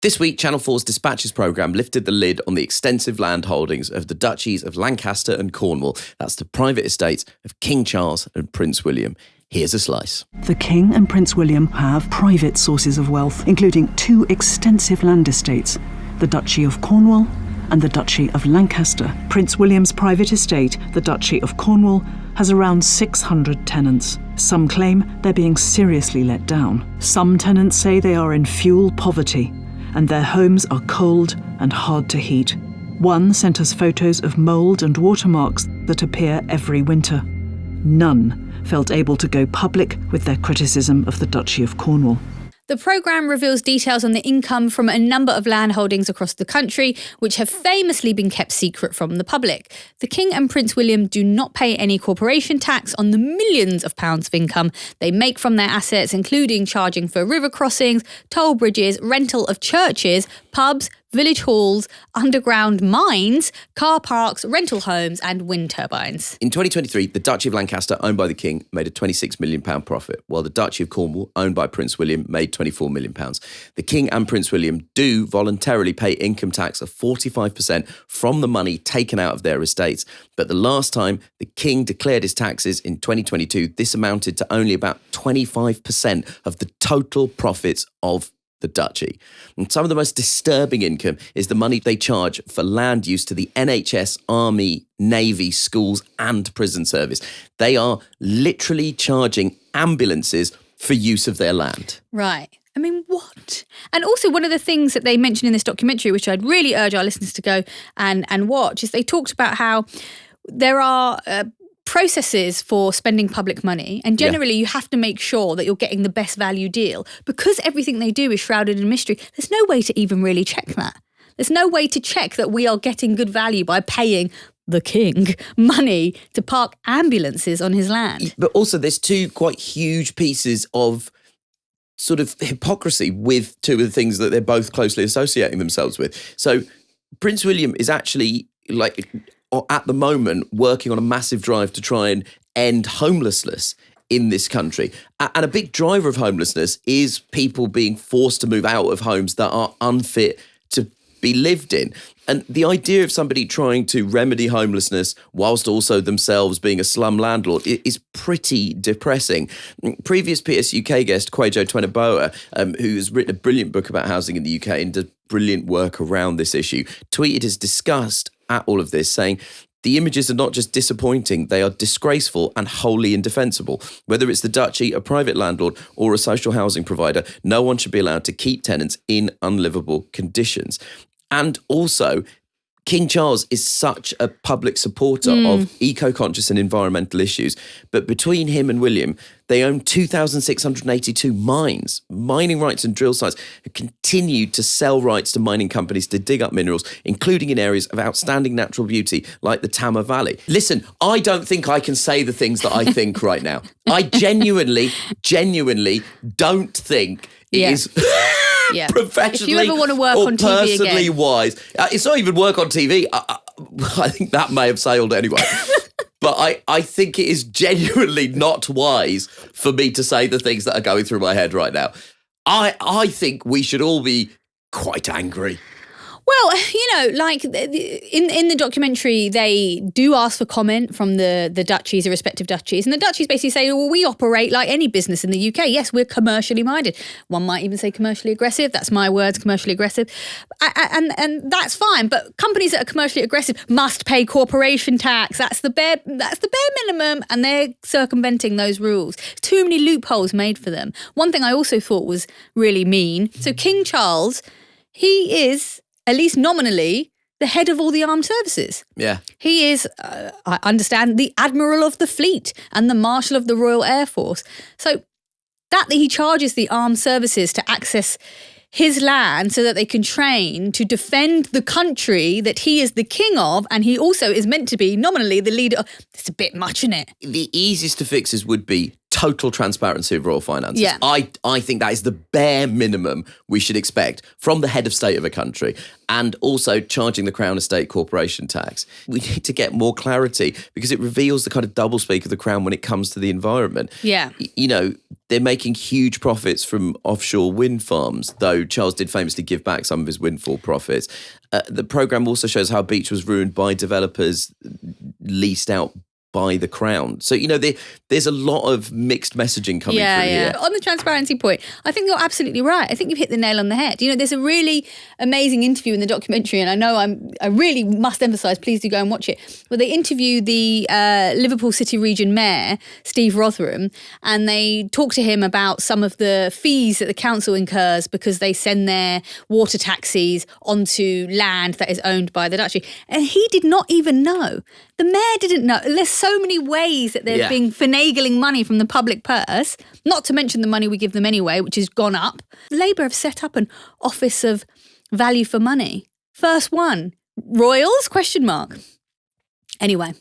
This week, Channel 4's Dispatches programme lifted the lid on the extensive land holdings of the duchies of Lancaster and Cornwall. That's the private estates of King Charles and Prince William. Here's a slice. The King and Prince William have private sources of wealth, including two extensive land estates, the Duchy of Cornwall and the Duchy of Lancaster. Prince William's private estate, the Duchy of Cornwall, has around 600 tenants. Some claim they're being seriously let down. Some tenants say they are in fuel poverty, and their homes are cold and hard to heat. One sent us photos of mould and watermarks that appear every winter. None felt able to go public with their criticism of the Duchy of Cornwall. The programme reveals details on the income from a number of land holdings across the country, which have famously been kept secret from the public. The King and Prince William do not pay any corporation tax on the millions of pounds of income they make from their assets, including charging for river crossings, toll bridges, rental of churches, pubs, village halls, underground mines, car parks, rental homes and wind turbines. In 2023, the Duchy of Lancaster, owned by the King, made a £26 million profit, while the Duchy of Cornwall, owned by Prince William, made £24 million. The King and Prince William do voluntarily pay income tax of 45% from the money taken out of their estates, but the last time the King declared his taxes in 2022, this amounted to only about 25% of the total profits of the duchy. And some of the most disturbing income is the money they charge for land use to the NHS, Army, Navy, schools and prison service. They are literally charging ambulances for use of their land. Right. I mean, what? And also one of the things that they mentioned in this documentary, which I'd really urge our listeners to go and watch, is they talked about how there are processes for spending public money, and generally you have to make sure that you're getting the best value deal. Because everything they do is shrouded in mystery, there's no way to even really check that. There's no way to check that we are getting good value by paying the King money to park ambulances on his land. But also there's two quite huge pieces of sort of hypocrisy with two of the things that they're both closely associating themselves with. So Prince William is actually at the moment working on a massive drive to try and end homelessness in this country. And a big driver of homelessness is people being forced to move out of homes that are unfit to be lived in. And the idea of somebody trying to remedy homelessness whilst also themselves being a slum landlord is pretty depressing. Previous PSUK guest, Kwejo Tweneboa, who has written a brilliant book about housing in the UK and does brilliant work around this issue, tweeted his disgust at all of this, saying, "The images are not just disappointing, they are disgraceful and wholly indefensible. Whether it's the Duchy, a private landlord, or a social housing provider, no one should be allowed to keep tenants in unlivable conditions." And also, King Charles is such a public supporter of eco-conscious and environmental issues. But between him and William, they own 2,682 mines. Mining rights and drill sites have continued to sell rights to mining companies to dig up minerals, including in areas of outstanding natural beauty like the Tama Valley. Listen, I don't think I can say the things that I think right now. I genuinely don't think it is... Yeah. Professionally if you ever want to work or on TV personally again. wise. It's not even work on TV. I think that may have sailed anyway. But I think it is genuinely not wise for me to say the things that are going through my head right now. I think we should all be quite angry. Well, like in the documentary, they do ask for comment from the duchies, the respective duchies. And the duchies basically say, well, we operate like any business in the UK. Yes, we're commercially minded. One might even say commercially aggressive. That's my words, commercially aggressive. And that's fine. But companies that are commercially aggressive must pay corporation tax. That's the bare minimum. And they're circumventing those rules. Too many loopholes made for them. One thing I also thought was really mean. So King Charles, he is, at least nominally, the head of all the armed services. Yeah. He is, I understand, the Admiral of the Fleet and the Marshal of the Royal Air Force. So that he charges the armed services to access his land so that they can train to defend the country that he is the king of, and he also is meant to be nominally the leader of. It's a bit much, isn't it? The easiest of fixes would be total transparency of royal finances. Yeah. I think that is the bare minimum we should expect from the head of state of a country, and also charging the Crown Estate Corporation tax. We need to get more clarity because it reveals the kind of doublespeak of the Crown when it comes to the environment. Yeah. You know, they're making huge profits from offshore wind farms, though Charles did famously give back some of his windfall profits. The programme also shows how a beach was ruined by developers leased out by the Crown. So, you know, there's a lot of mixed messaging coming through here. On the transparency point, I think you're absolutely right. I think you've hit the nail on the head. You know, there's a really amazing interview in the documentary, and I know I really must emphasise, please do go and watch it, where they interview the Liverpool City Region Mayor, Steve Rotheram, and they talk to him about some of the fees that the council incurs because they send their water taxis onto land that is owned by the Duchy. And he did not even know. The mayor didn't know. There's so many ways that they're being finagling money from the public purse, not to mention the money we give them anyway, which has gone up. Labour have set up an Office of Value for Money. First one. Royals? ? Anyway.